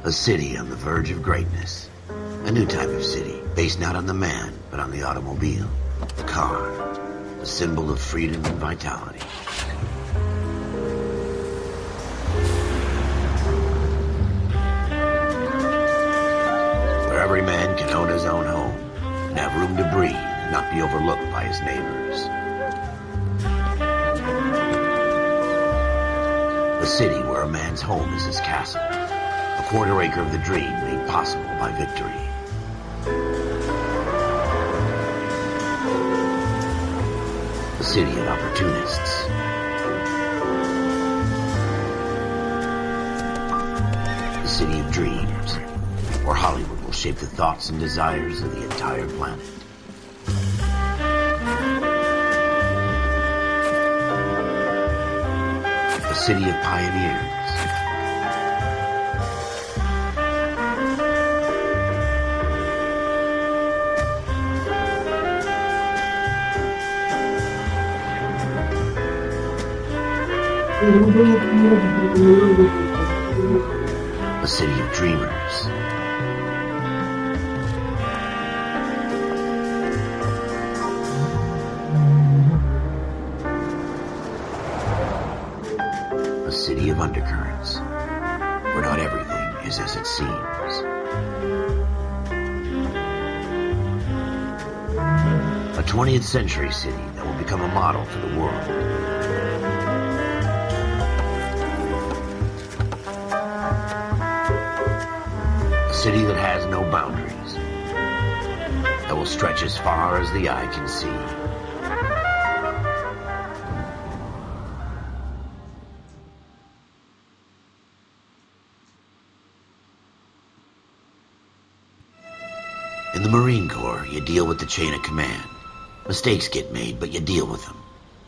A city on the verge of greatness. A new type of city, based not on the man, but on the automobile. The car. The symbol of freedom and vitality. Where every man can own his own home, and have room to breathe, and not be overlooked by his neighbors. A city where a man's home is his castle. A quarter acre of the dream made possible by victory. A city of opportunists. A city of dreams, where Hollywood will shape the thoughts and desires of the entire planet. A city of pioneers. A city of dreamers. A city of undercurrents, where not everything is as it seems. A 20th century city that will become a model for the world. A city that has no boundaries, that will stretch as far as the eye can see. In the Marine Corps, you deal with the chain of command. Mistakes get made, but you deal with them.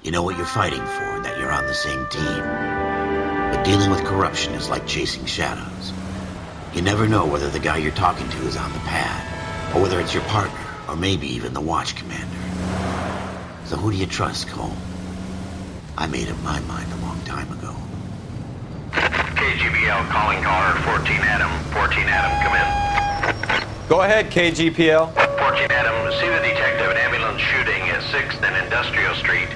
You know what you're fighting for and that you're on the same team. But dealing with corruption is like chasing shadows. You never know whether the guy you're talking to is on the pad, or whether it's your partner, or maybe even the watch commander. So who do you trust, Cole? I made up my mind a long time ago. KGBL calling caller 14 Adam. 14 Adam, come in. Go ahead, KGPL. 14 Adam, see the detective, an ambulance shooting at 6th and Industrial Street.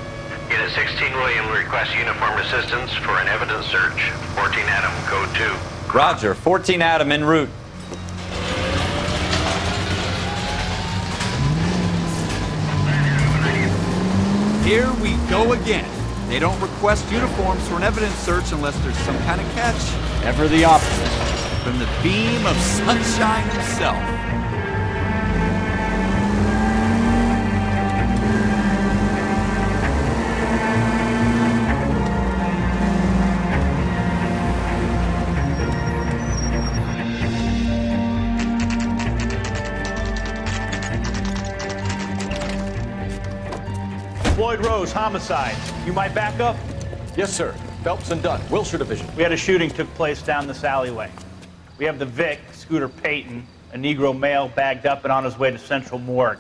Unit 16 William requests uniformed assistance for an evidence search. 14 Adam, code 2. Roger, 14 Adam en route. Here we go again. They don't request uniforms for an evidence search unless there's some kind of catch. Ever the optimist. From the beam of sunshine himself. Floyd Rose, homicide. You might back up? Yes, sir. Phelps and Dunn, Wilshire Division. We had a shooting took place down this alleyway. We have the Vic, Scooter Payton, a Negro male bagged up and on his way to Central Morgue.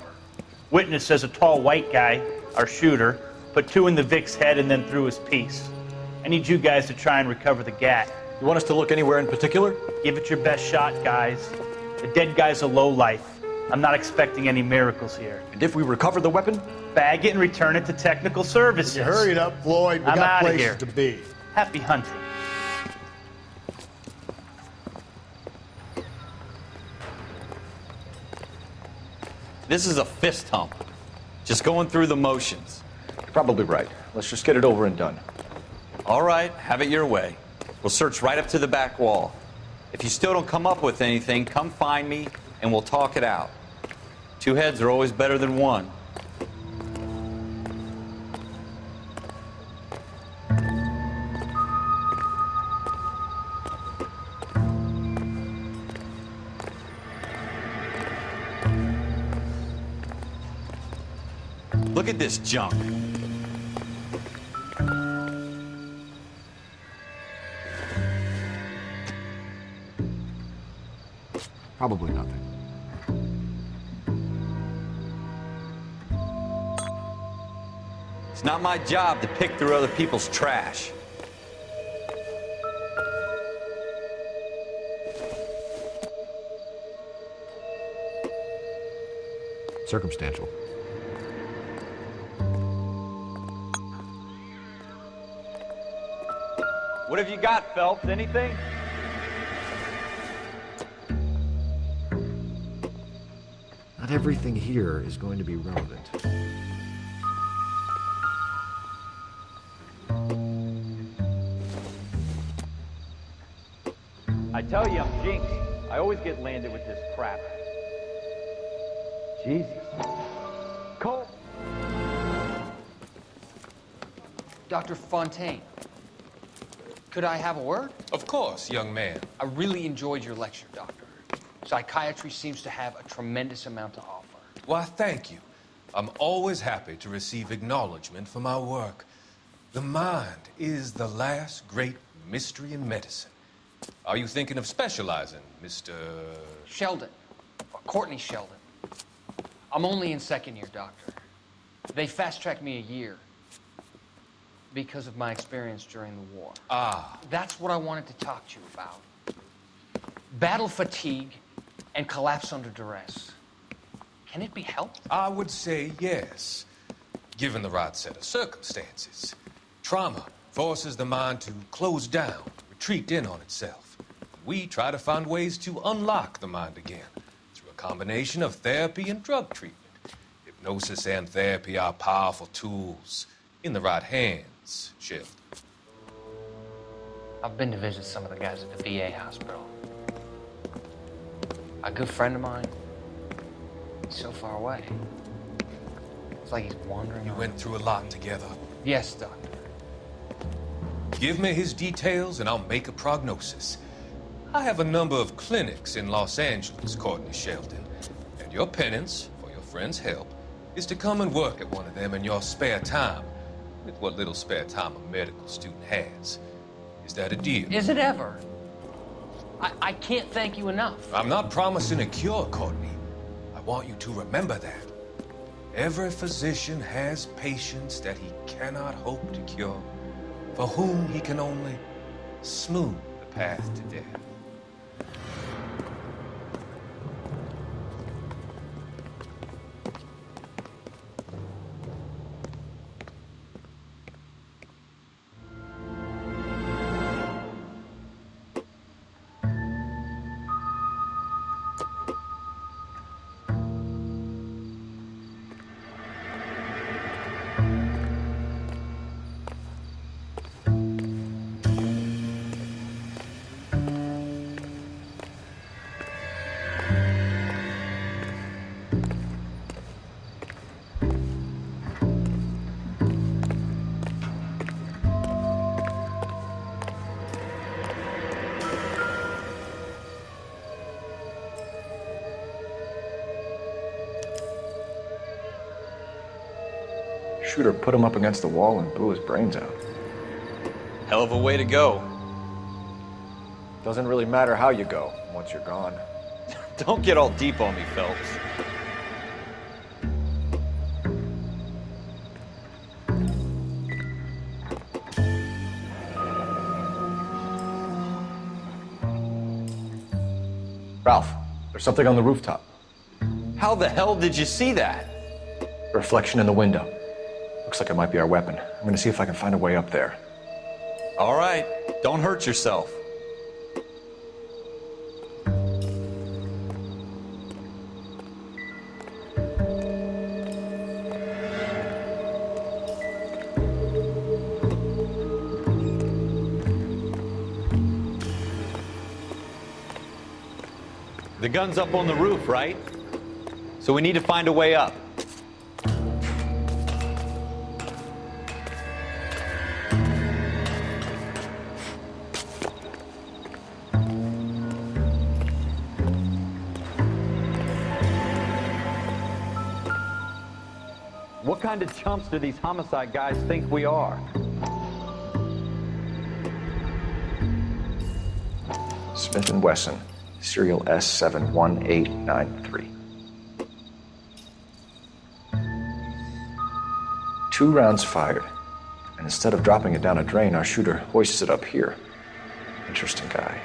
Witness says a tall white guy, our shooter, put 2 in the Vic's head and then threw his piece. I need you guys to try and recover the gat. You want us to look anywhere in particular? Give it your best shot, guys. The dead guy's a lowlife. I'm not expecting any miracles here. And if we recover the weapon? Bag it and return it to technical services. You hurry up, Floyd. We I'm got outta places here. to be. Happy hunting. This is a fist hump. Just going through the motions. You're probably right. Let's just get it over and done. All right, have it your way. We'll search right up to the back wall. If you still don't come up with anything, come find me and we'll talk it out. 2 heads are always better than 1. Look at this junk. Probably nothing. It's not my job to pick through other people's trash. Circumstantial. What have you got, Phelps? Anything? Not everything here is going to be relevant. I tell you, I'm jinxed. I always get landed with this crap. Jesus. Cole. Dr. Fontaine, could I have a word? Of course, young man. I really enjoyed your lecture, Doctor. Psychiatry seems to have a tremendous amount to offer. Why, thank you. I'm always happy to receive acknowledgement for my work. The mind is the last great mystery in medicine. Are you thinking of specializing, Mr. Sheldon, or Courtney Sheldon. I'm only in second year, Doctor. They fast-tracked me a year because of my experience during the war. Ah. That's what I wanted to talk to you about. Battle fatigue and collapse under duress. Can it be helped? I would say yes, given the right set of circumstances. Trauma forces the mind to close down, retreat in on itself. We try to find ways to unlock the mind again through a combination of therapy and drug treatment. Hypnosis and therapy are powerful tools in the right hands, Sheldon. I've been to visit some of the guys at the VA hospital. A good friend of mine, he's so far away. It's like he's wandering You around. went through a lot together. Yes, Doctor. Give me his details and I'll make a prognosis. I have a number of clinics in Los Angeles, Courtney Sheldon, and your penance, for your friend's help, is to come and work at one of them in your spare time, with what little spare time a medical student has. Is that a deal? Is it ever? I can't thank you enough. I'm not promising a cure, Courtney. I want you to remember that. Every physician has patients that he cannot hope to cure, for whom he can only smooth the path to death. Shooter put him up against the wall and blew his brains out. Hell of a way to go. Doesn't really matter how you go once you're gone. Don't get all deep on me, Phelps. Ralph, there's something on the rooftop. How the hell did you see that? A reflection in the window. Looks like it might be our weapon. I'm gonna see if I can find a way up there. All right, don't hurt yourself. The gun's up on the roof, right? So we need to find a way up. What kind of chumps do these homicide guys think we are? Smith & Wesson, serial S71893. 2 rounds fired, and instead of dropping it down a drain, our shooter hoists it up here. Interesting guy.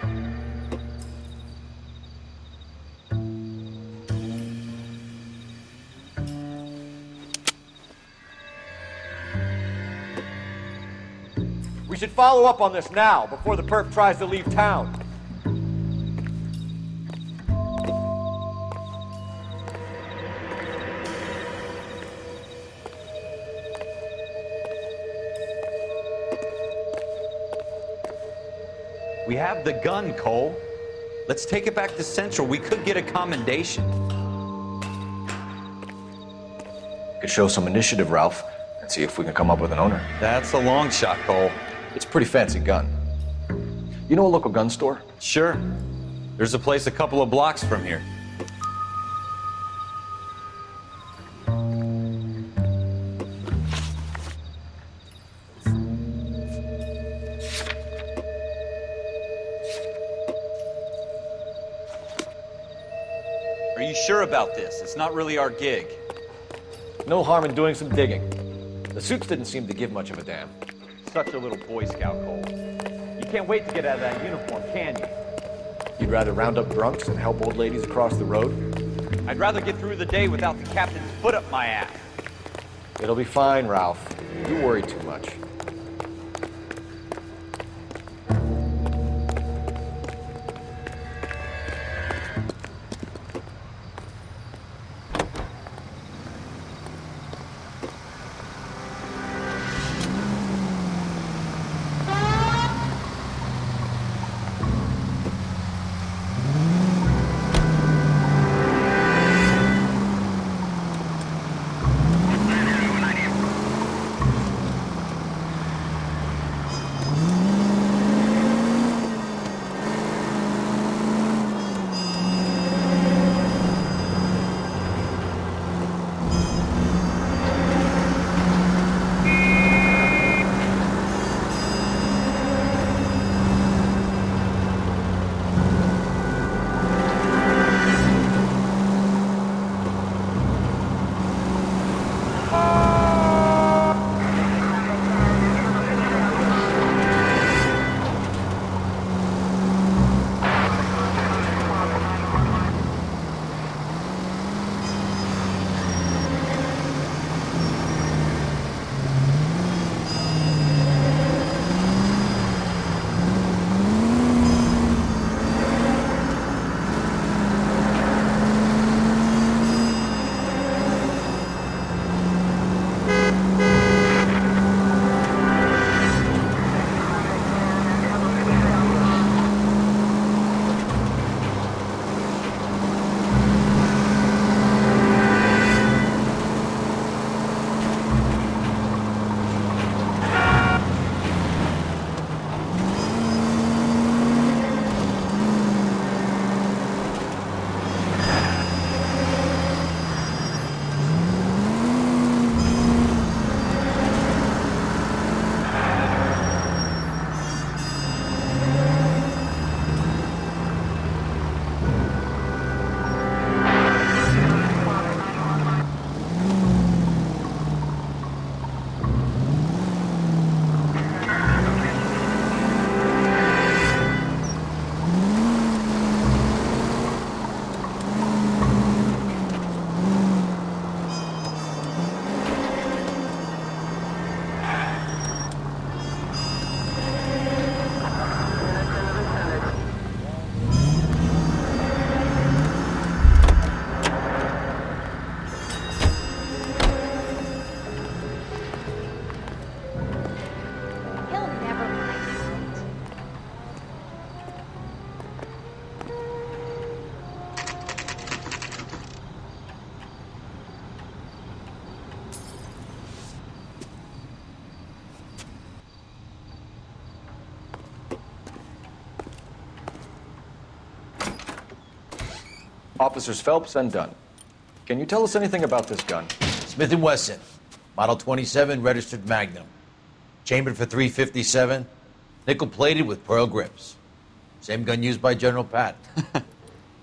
follow up on this now, before the perp tries to leave town. We have the gun, Cole. Let's take it back to Central. We could get a commendation. Could show some initiative, Ralph, and see if we can come up with an owner. That's a long shot, Cole. It's a pretty fancy gun. You know a local gun store? Sure. There's a place a couple of blocks from here. Are you sure about this? It's not really our gig. No harm in doing some digging. The suits didn't seem to give much of a damn. Such a little Boy Scout, Cole. You can't wait to get out of that uniform, can you? You'd rather round up drunks and help old ladies across the road? I'd rather get through the day without the captain's foot up my ass. It'll be fine, Ralph. You worry too much. Officers Phelps and Dunn. Can you tell us anything about this gun? Smith & Wesson, Model 27, registered Magnum. Chambered for .357, nickel-plated with pearl grips. Same gun used by General Patton.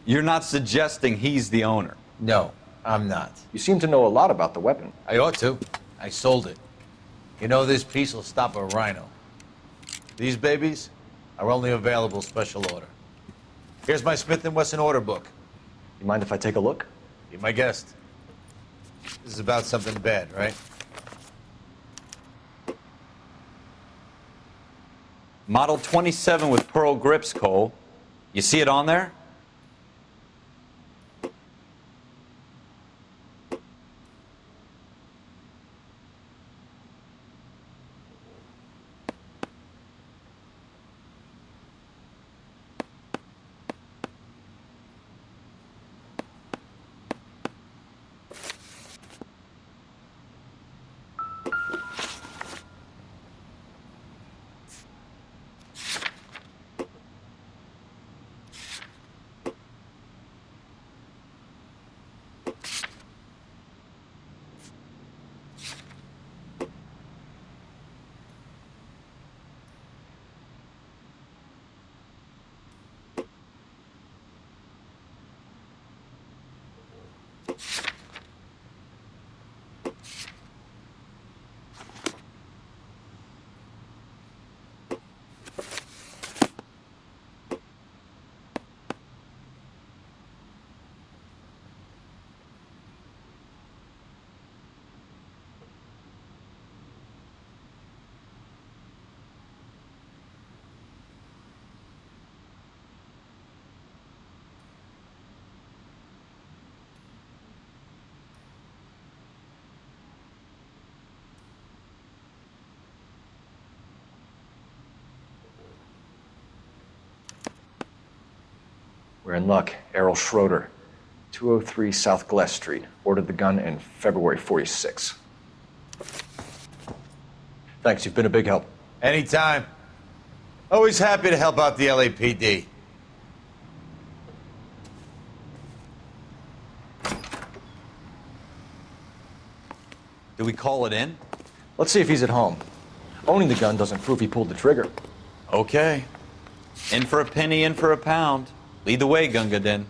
You're not suggesting he's the owner? No, I'm not. You seem to know a lot about the weapon. I ought to. I sold it. You know, this piece will stop a rhino. These babies are only available special order. Here's my Smith & Wesson order book. You mind if I take a look? Be my guest. This is about something bad, right? Model 27 with pearl grips, Cole. You see it on there? We're in luck. Errol Schroeder, 203 South Glass Street. Ordered the gun in February 46. Thanks, you've been a big help. Anytime. Always happy to help out the LAPD. Do we call it in? Let's see if he's at home. Owning the gun doesn't prove he pulled the trigger. Okay. In for a penny, in for a pound. Lead the way, Gunga Din.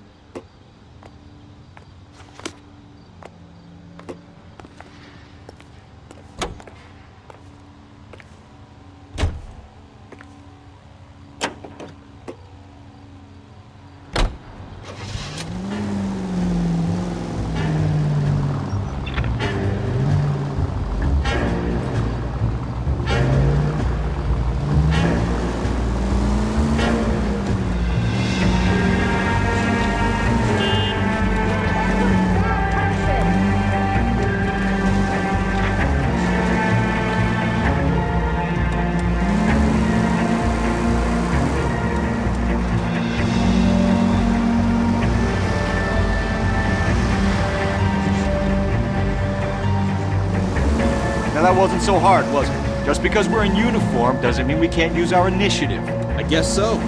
Now that wasn't so hard, was it? Just because we're in uniform doesn't mean we can't use our initiative. I guess so.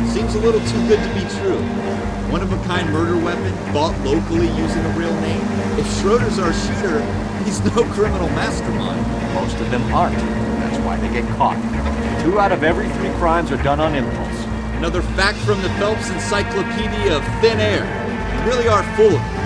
Seems a little too good to be true. One-of-a-kind murder weapon, bought locally using a real name. If Schroeder's our shooter, he's no criminal mastermind. Most of them aren't. That's why they get caught. 2 out of every 3 crimes are done on impulse. Another fact from the Phelps Encyclopedia of Thin Air. You really are full of it.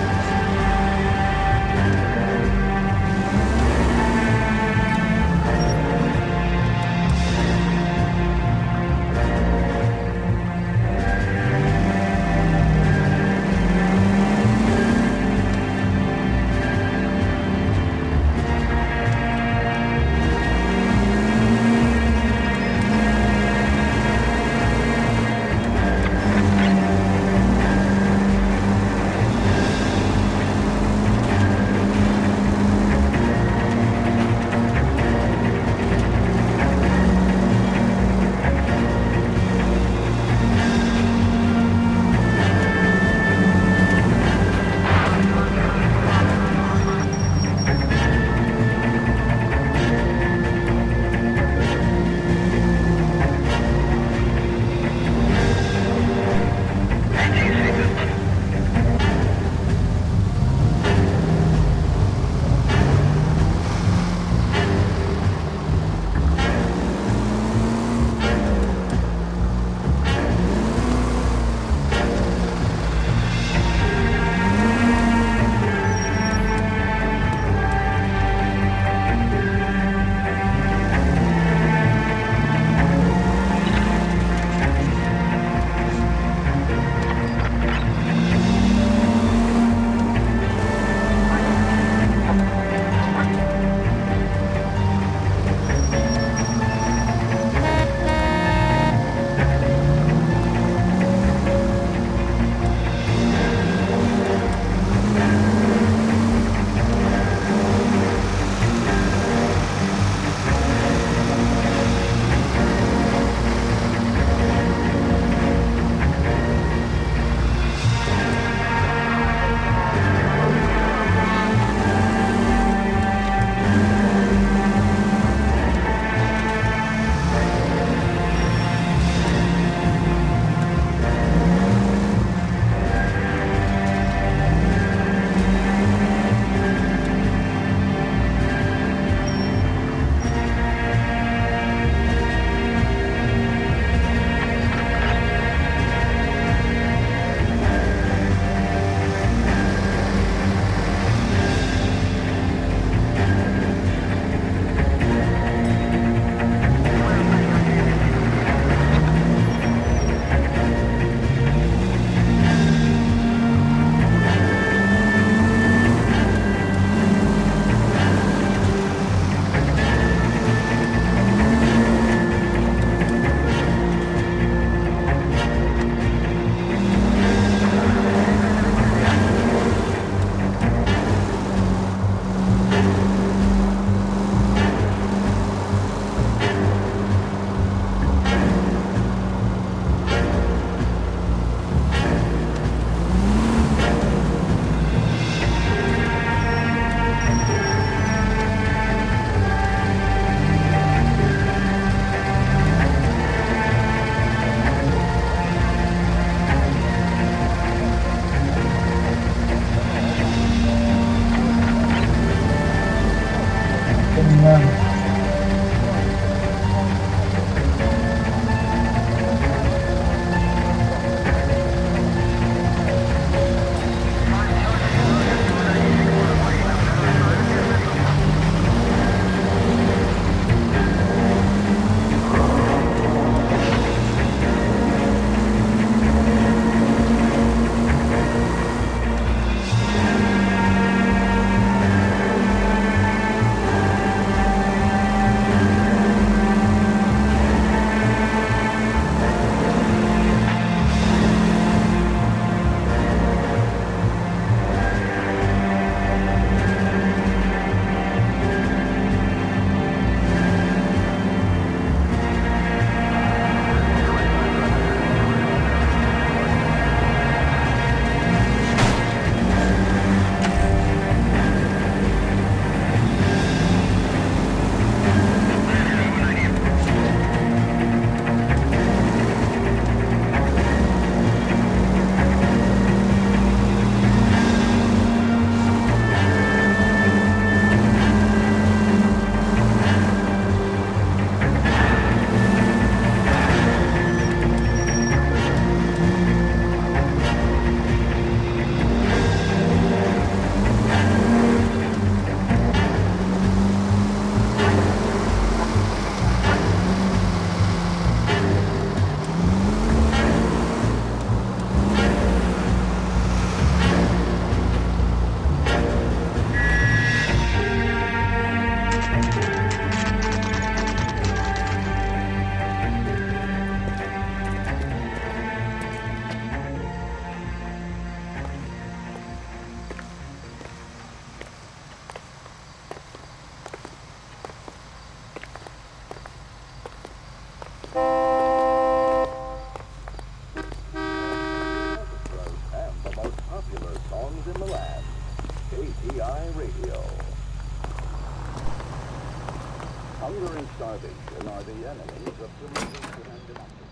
starvation are the enemies of civilization and democracy.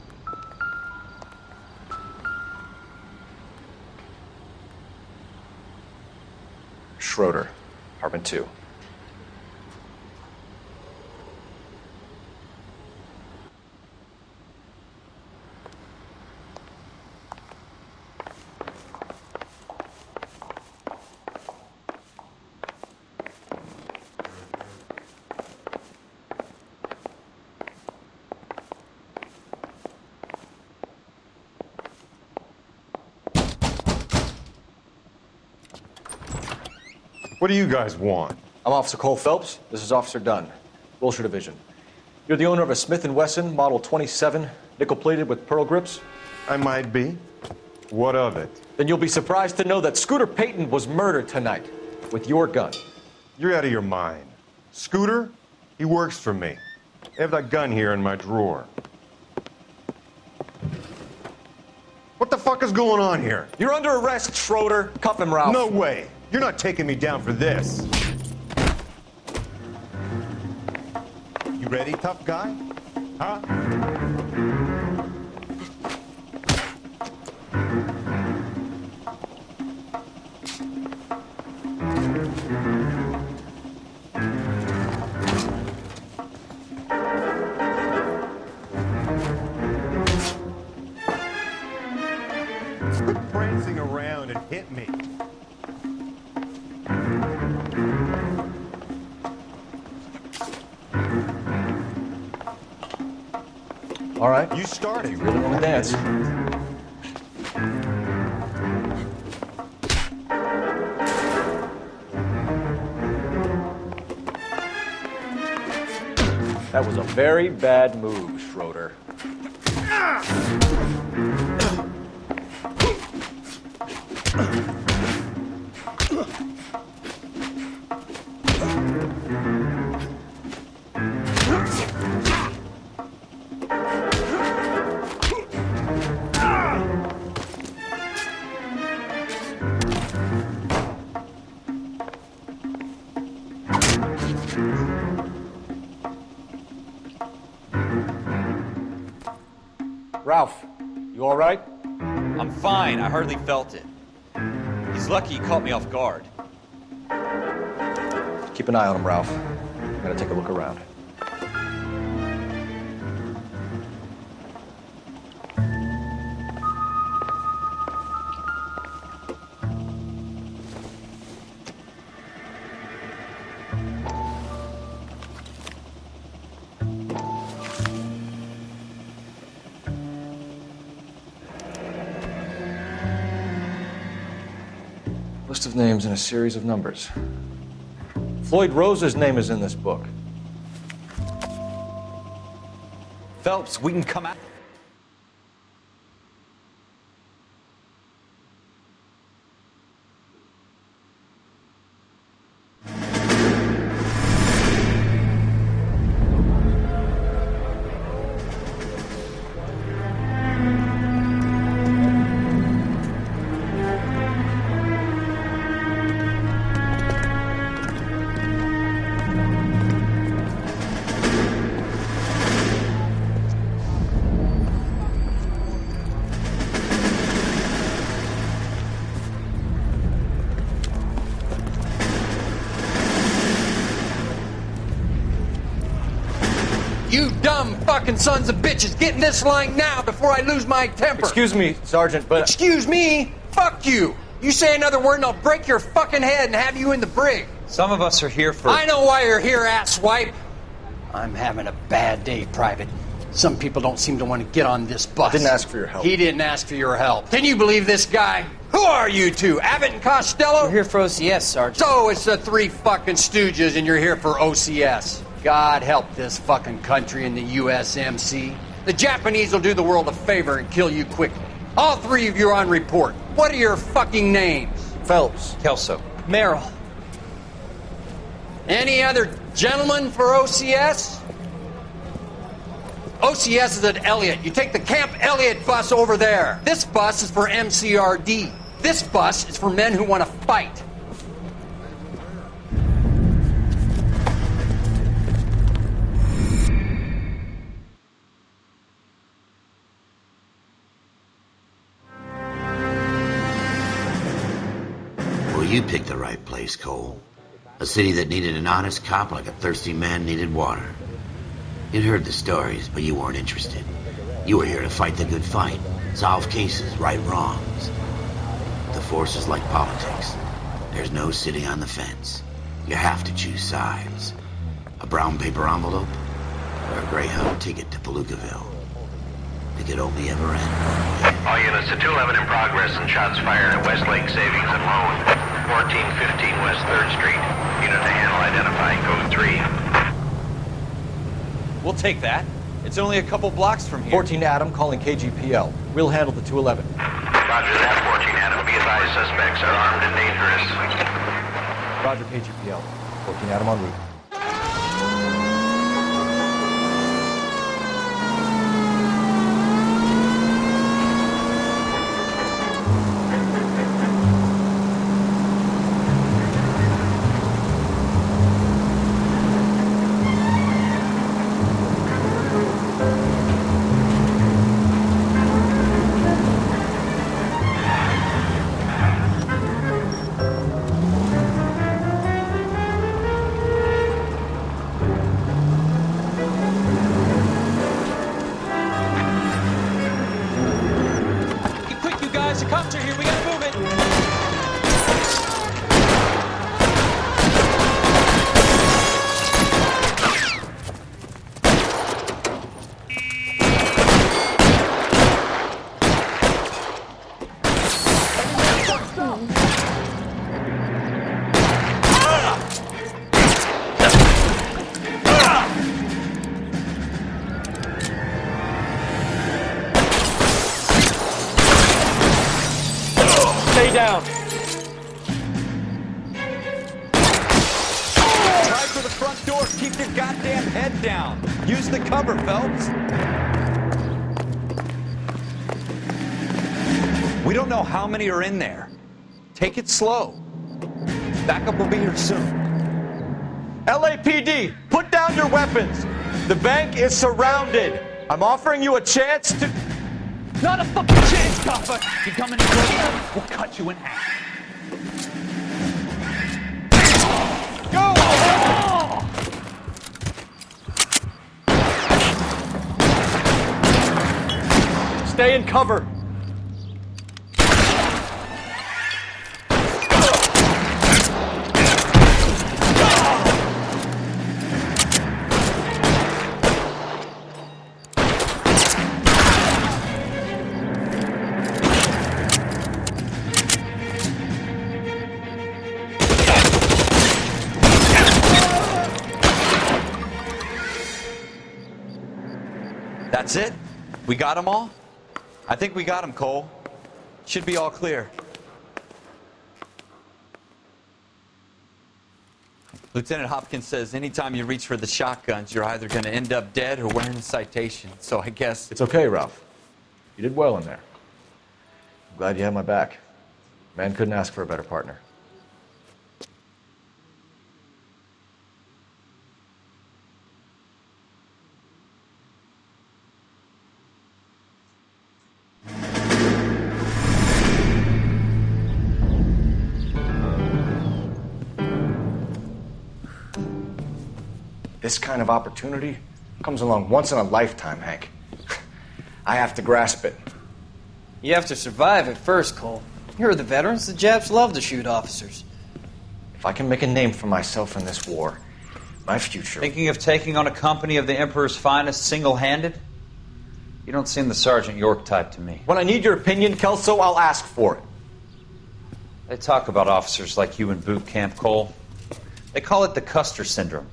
Schroeder, apartment 2. What do you guys want? I'm Officer Cole Phelps. This is Officer Dunn, Wilshire Division. You're the owner of a Smith & Wesson Model 27, nickel-plated with pearl grips? I might be. What of it? Then you'll be surprised to know that Scooter Payton was murdered tonight with your gun. You're out of your mind. Scooter? He works for me. I have that gun here in my drawer. What the fuck is going on here? You're under arrest, Schroeder. Cuff him, Ralph. No way. You're not taking me down for this. You ready, tough guy? Huh? Quit prancing around and hit me. All right. You started. You really want to dance? That was a very bad move, Schroeder. Ralph, you all right? I'm fine. I hardly felt it. He's lucky he caught me off guard. Keep an eye on him, Ralph. I'm gonna take a look around. List of names and a series of numbers. Floyd Rose's name is in this book. Phelps, we can come out. You dumb fucking sons of bitches, get in this line now before I lose my temper. Excuse me, Sergeant, but... Excuse me? Fuck you. You say another word and I'll break your fucking head and have you in the brig. Some of us are here for... I know why you're here, asswipe. I'm having a bad day, Private. Some people don't seem to want to get on this bus. I didn't ask for your help. He didn't ask for your help. Can you believe this guy? Who are you two? Abbott and Costello? We're here for OCS, Sergeant. So it's the three fucking stooges and you're here for OCS. God help this fucking country and the USMC. The Japanese will do the world a favor and kill you quickly. All three of you are on report. What are your fucking names? Phelps. Kelso. Merrill. Any other gentlemen for OCS? OCS is at Elliott. You take the Camp Elliott bus over there. This bus is for MCRD. This bus is for men who want to fight. You picked the right place, Cole. A city that needed an honest cop like a thirsty man needed water. You'd heard the stories, but you weren't interested. You were here to fight the good fight, solve cases, right wrongs. The force is like politics. There's no sitting on the fence. You have to choose sides. A brown paper envelope or a Greyhound ticket to Palookaville. It could only ever end one way. All units to 211 in progress and shots fired at Westlake Savings and Loan, 1415 West 3rd Street. Unit to handle identifying code 3. We'll take that. It's only a couple blocks from here. 14 Adam calling KGPL. We'll handle the 211. Roger that, 14 Adam. Be advised, suspects are armed and dangerous. Roger, KGPL. 14 Adam en route. Stay down. Try for the front door. Keep your goddamn head down. Use the cover, Phelps. We don't know how many are in there. Take it slow. Backup will be here soon. LAPD, put down your weapons. The bank is surrounded. I'm offering you a chance to... Not a fucking chance, copper! You come any closer, we'll cut you in half. Go! Oh! Stay in cover. That's it? We got them all? I think we got them, Cole. Should be all clear. Lieutenant Hopkins says anytime you reach for the shotguns, you're either going to end up dead or wearing a citation. So I guess... It's okay, Ralph. You did well in there. I'm glad you had my back. Man couldn't ask for a better partner. This kind of opportunity comes along once in a lifetime, Hank. I have to grasp it. You have to survive at first, Cole. Here are the veterans. The Japs love to shoot officers. If I can make a name for myself in this war, my future... Thinking of taking on a company of the Emperor's finest single-handed? You don't seem the Sergeant York type to me. When I need your opinion, Kelso, I'll ask for it. They talk about officers like you in boot camp, Cole. They call it the Custer Syndrome.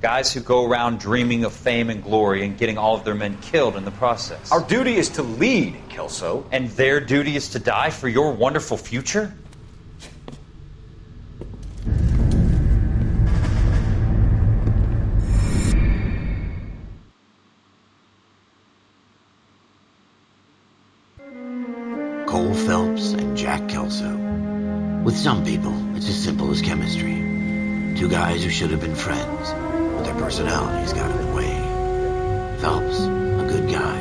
Guys who go around dreaming of fame and glory and getting all of their men killed in the process. Our duty is to lead, Kelso. And their duty is to die for your wonderful future? Cole Phelps and Jack Kelso. With some people, it's as simple as chemistry. Two guys who should have been friends, but their personalities got in the way. Phelps, a good guy,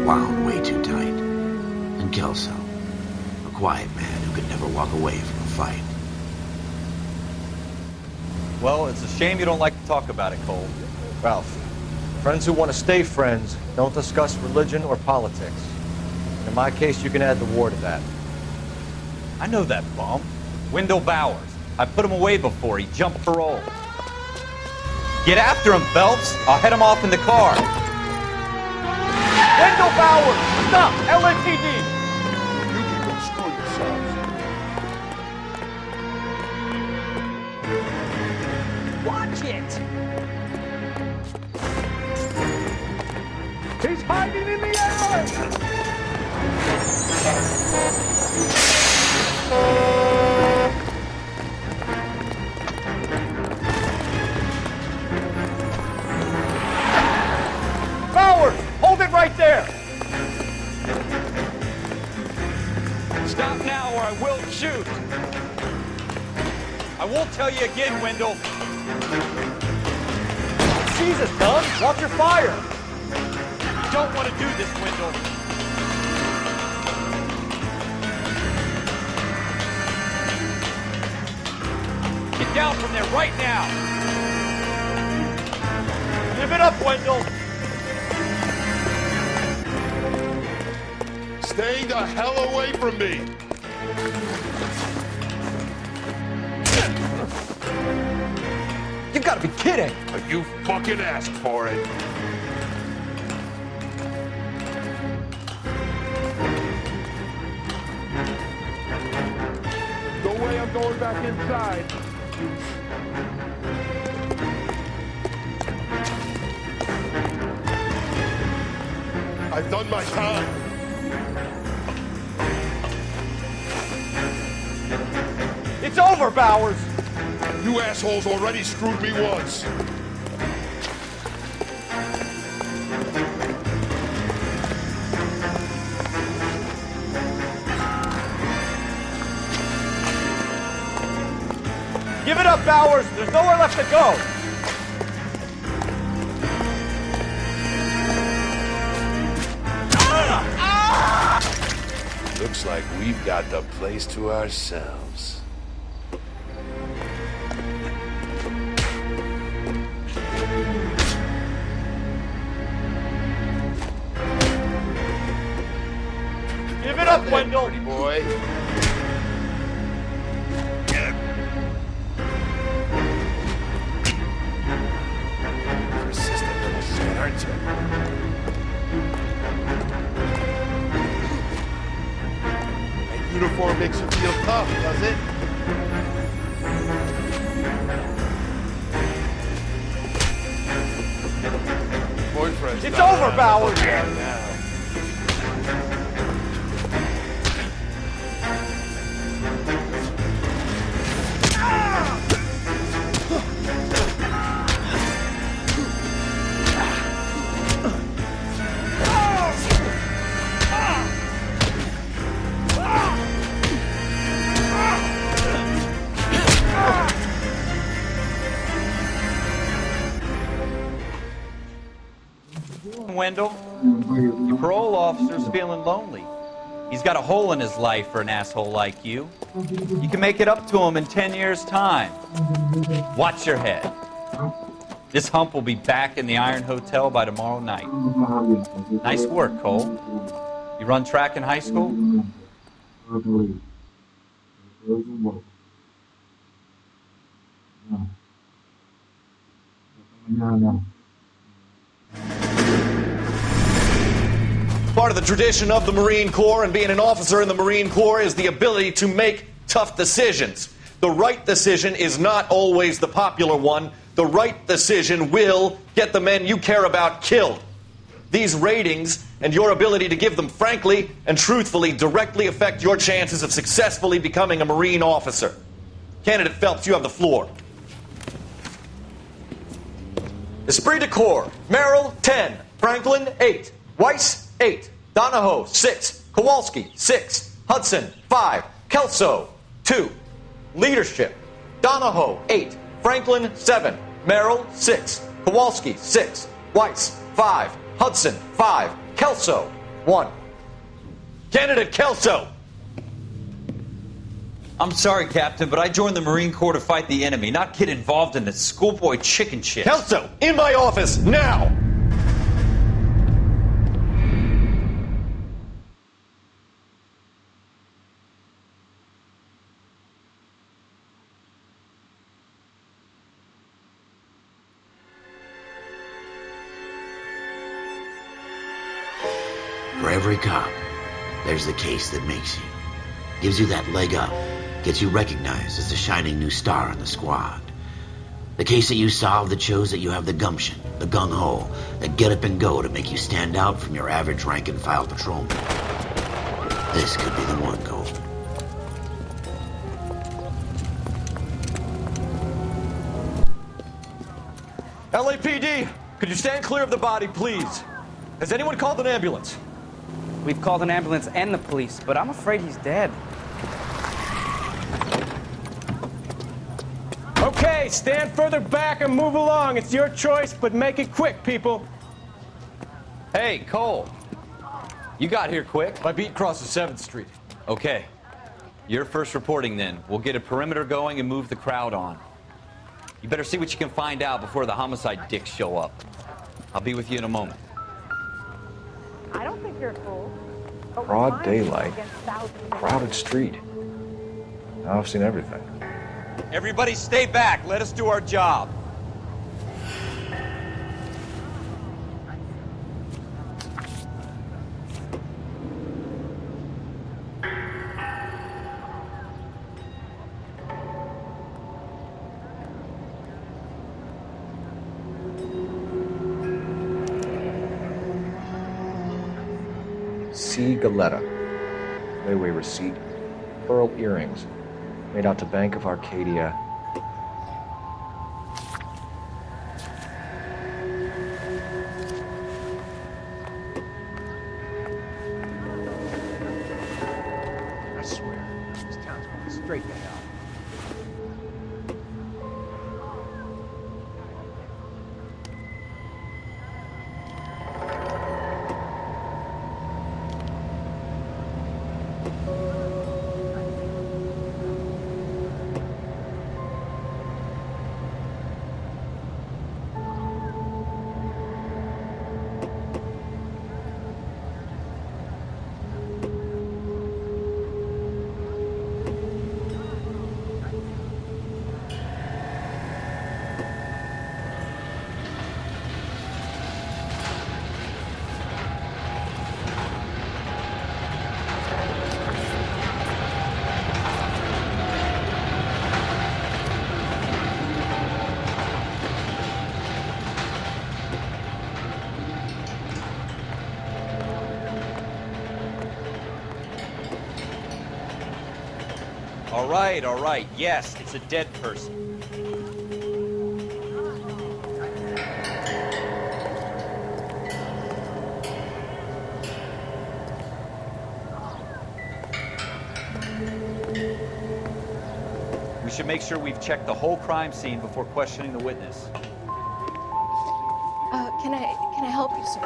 wound way too tight. And Kelso, a quiet man who could never walk away from a fight. Well, it's a shame you don't like to talk about it, Cole. Ralph, friends who want to stay friends don't discuss religion or politics. And in my case, you can add the war to that. I know that bum. Wendell Bowers. I put him away before. He jumped parole. Get after him, Phelps. I'll head him off in the car. Wendell Bowers! Stop! LAPD! You people screw yourselves. Watch it! He's hiding in the alley! Bowers! Hold it right there! Stop now or I will shoot. I won't tell you again, Wendell. Jesus, Dunn! Watch your fire! You don't want to do this, Wendell. Get down from there right now. Give it up, Wendell! Stay the hell away from me! You've got to be kidding! You fucking asked for it. No way I'm going back inside. I've done my time. It's over, Bowers! You assholes already screwed me once. Give it up, Bowers! There's nowhere left to go! Looks like we've got the place to ourselves. Give it up, Wendell! Pretty boy. Persistent little shit, aren't you? That uniform makes you feel tough, does it? Boyfriend's It's not over, around to Bowers! look at now. Wendell, your parole officer's feeling lonely. He's got a hole in his life for an asshole like you. You can make it up to him in 10 years' time. Watch your head. This hump will be back in the Iron Hotel by tomorrow night. Nice work, Cole. You run track in high school? Part of the tradition of the Marine Corps and being an officer in the Marine Corps is the ability to make tough decisions. The right decision is not always the popular one. The right decision will get the men you care about killed. These ratings and your ability to give them frankly and truthfully directly affect your chances of successfully becoming a Marine officer. Candidate Phelps, you have the floor. Esprit de Corps, Merrill, 10. Franklin, 8. Weiss, 8. Donahoe, 6. Kowalski, 6. Hudson, 5. Kelso, 2. Leadership, Donahoe, 8. Franklin, 7. Merrill, 6. Kowalski, 6. Weiss, 5. Hudson, 5. Kelso, 1. Candidate Kelso. I'm sorry, Captain, but I joined the Marine Corps to fight the enemy, not get involved in this schoolboy chicken shit. Kelso, in my office, now! For every cop, there's the case that makes you. Gives you that leg up. Gets you recognized as the shining new star in the squad. The case that you solve that shows that you have the gumption, the gung-ho, the get up and go to make you stand out from your average rank-and-file patrolman. This could be the one, Cole. LAPD, could you stand clear of the body, please? Has anyone called an ambulance? We've called an ambulance and the police, but I'm afraid he's dead. Okay, stand further back and move along. It's your choice, but make it quick, people. Hey, Cole. You got here quick. My beat crosses 7th Street. Okay. You're first reporting then. We'll get a perimeter going and move the crowd on. You better see what you can find out before the homicide dicks show up. I'll be with you in a moment. I don't think you're a fool. Broad daylight, crowded street. Now I've seen everything. Everybody stay back. Let us do our job. C. Galetta. Layaway receipt. Pearl earrings. Made out to Bank of Arcadia. I swear, this town's going straight to hell. All right. Yes, it's a dead person. We should make sure we've checked the whole crime scene before questioning the witness. Can I help you, sir?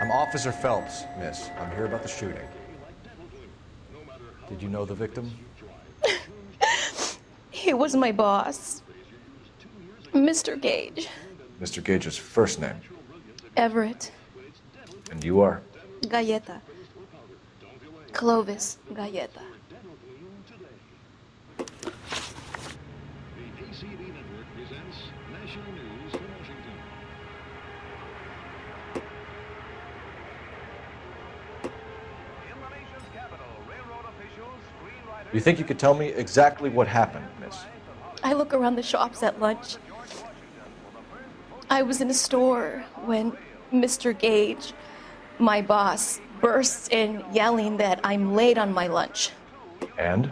I'm Officer Phelps, miss. I'm here about the shooting. Did you know the victim? He was my boss, Mr. Gage. Mr. Gage's first name. Everett. And you are? Galleta. Clovis Galleta. You think you could tell me exactly what happened, miss? I look around the shops at lunch. I was in a store when Mr. Gage, my boss, bursts in yelling that I'm late on my lunch. And?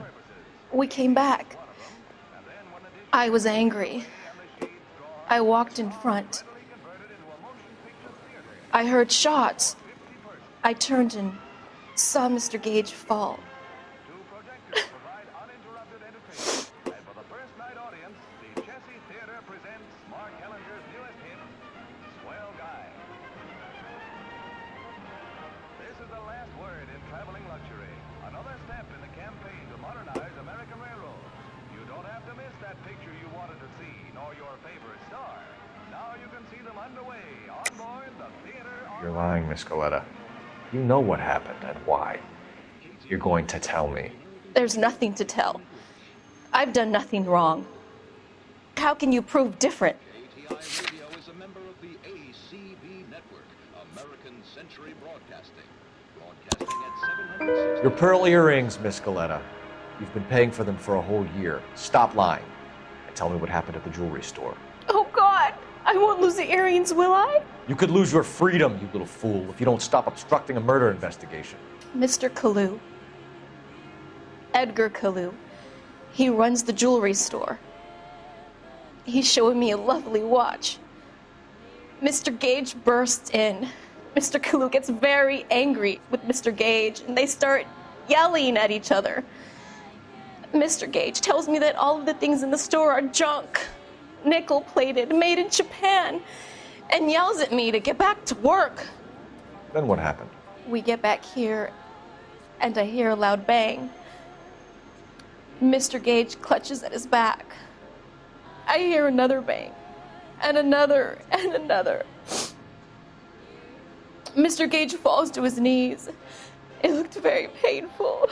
We came back. I was angry. I walked in front. I heard shots. I turned and saw Mr. Gage fall. another step in the campaign to modernize American railroads. You don't have to miss that picture you wanted to see, nor your favorite star. Now you can see them underway on board the theater. You're lying, Miss Coletta. You know what happened and why. You're going to tell me. There's nothing to tell. I've done nothing wrong. How can you prove different? ATI Radio is a member of the ACB network, American Century Broadcasting. Broadcasting at 760. Your pearl earrings, Miss Coletta. You've been paying for them for a whole year. Stop lying and tell me what happened at the jewelry store. Oh, God! I won't lose the earrings, will I? You could lose your freedom, you little fool, if you don't stop obstructing a murder investigation. Mr. Kalu. Edgar Kalu. He runs the jewelry store. He's showing me a lovely watch. Mr. Gage bursts in. Mr. Kalu gets very angry with Mr. Gage, and they start yelling at each other. Mr. Gage tells me that all of the things in the store are junk, nickel-plated, made in Japan, and yells at me to get back to work. Then what happened? We get back here, and I hear a loud bang. Mr. Gage clutches at his back. I hear another bang, and another, and another. Mr. Gage falls to his knees. It looked very painful.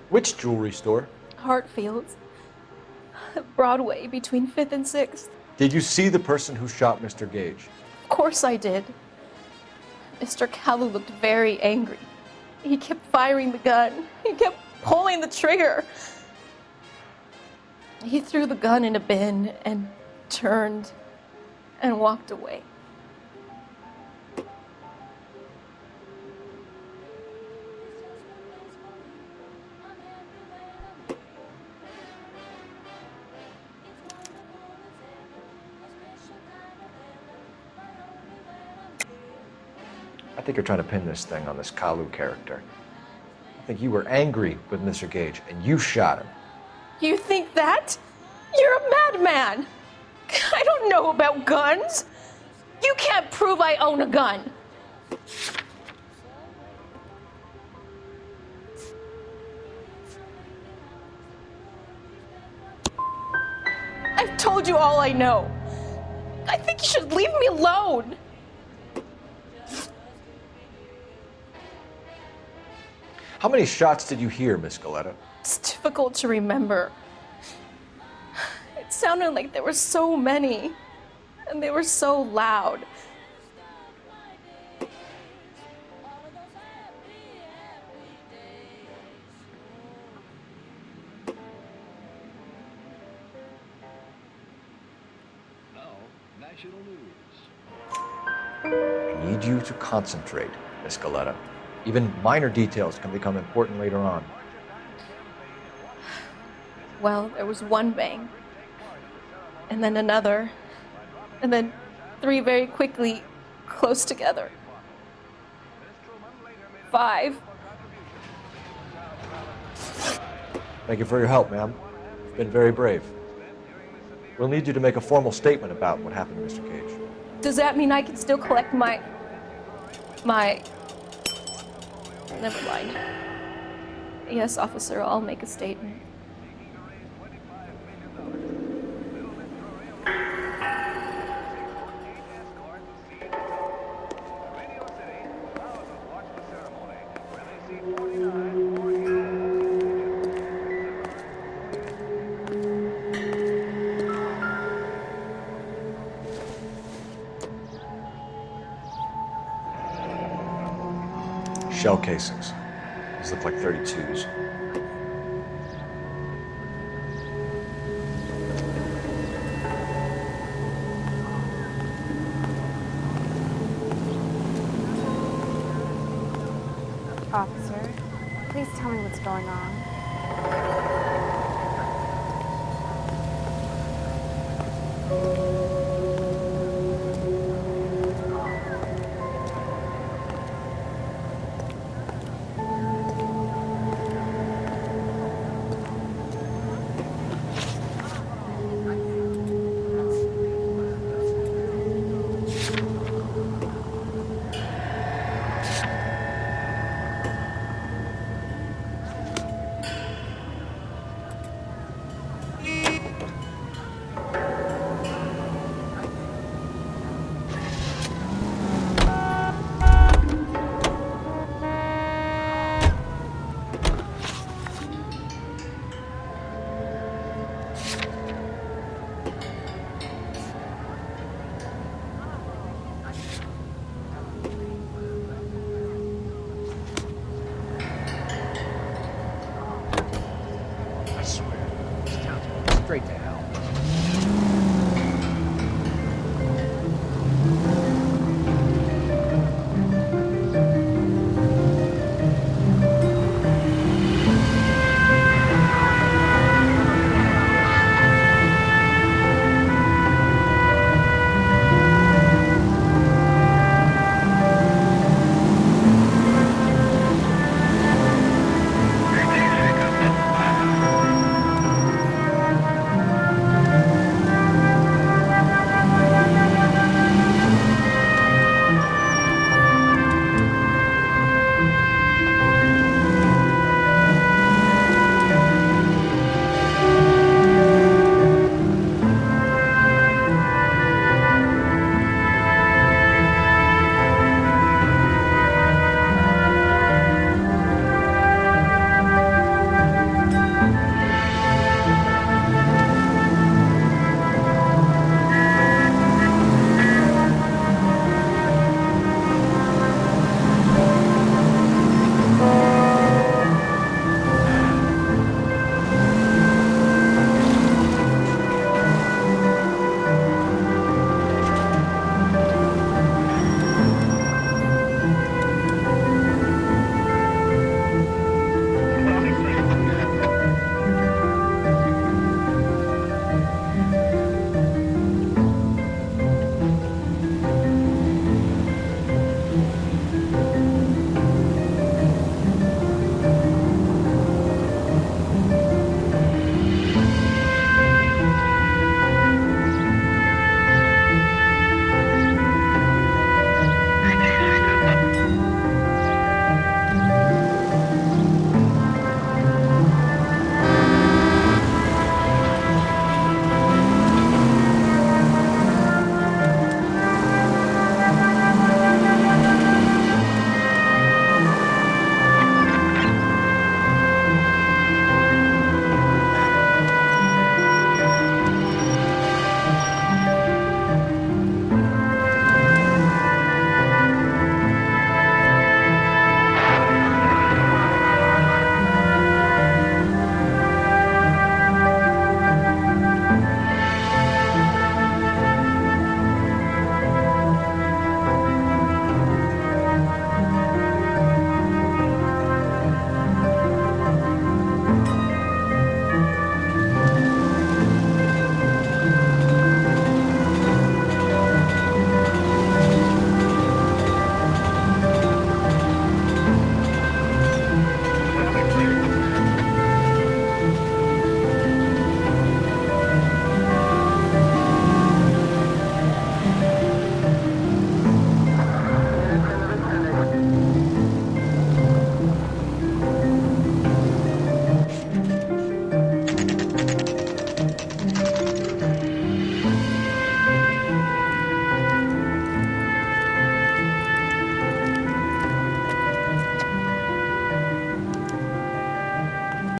Which jewelry store? Hartfield's. Broadway, between 5th and 6th. Did you see the person who shot Mr. Gage? Of course I did. Mr. Kalu looked very angry. He kept firing the gun. He kept pulling the trigger. He threw the gun in a bin and turned and walked away. I think you're trying to pin this thing on this Kalu character. I think you were angry with Mr. Gage, and you shot him. You think that? You're a madman! I don't know about guns! You can't prove I own a gun! I've told you all I know. I think you should leave me alone. How many shots did you hear, Miss Coletta? It's difficult to remember. It sounded like there were so many, and they were so loud. Now, national news. I need you to concentrate, Miss Coletta. Even minor details can become important later on. Well, there was one bang, and then another, and then three very quickly, close together. 5. Thank you for your help, ma'am. You've been very brave. We'll need you to make a formal statement about what happened to Mr. Gage. Does that mean I can still collect my... Never mind. Yes, officer, I'll make a statement. Shell casings. These look like 32s. Officer, please tell me what's going on. I swear, this town's going straight to hell.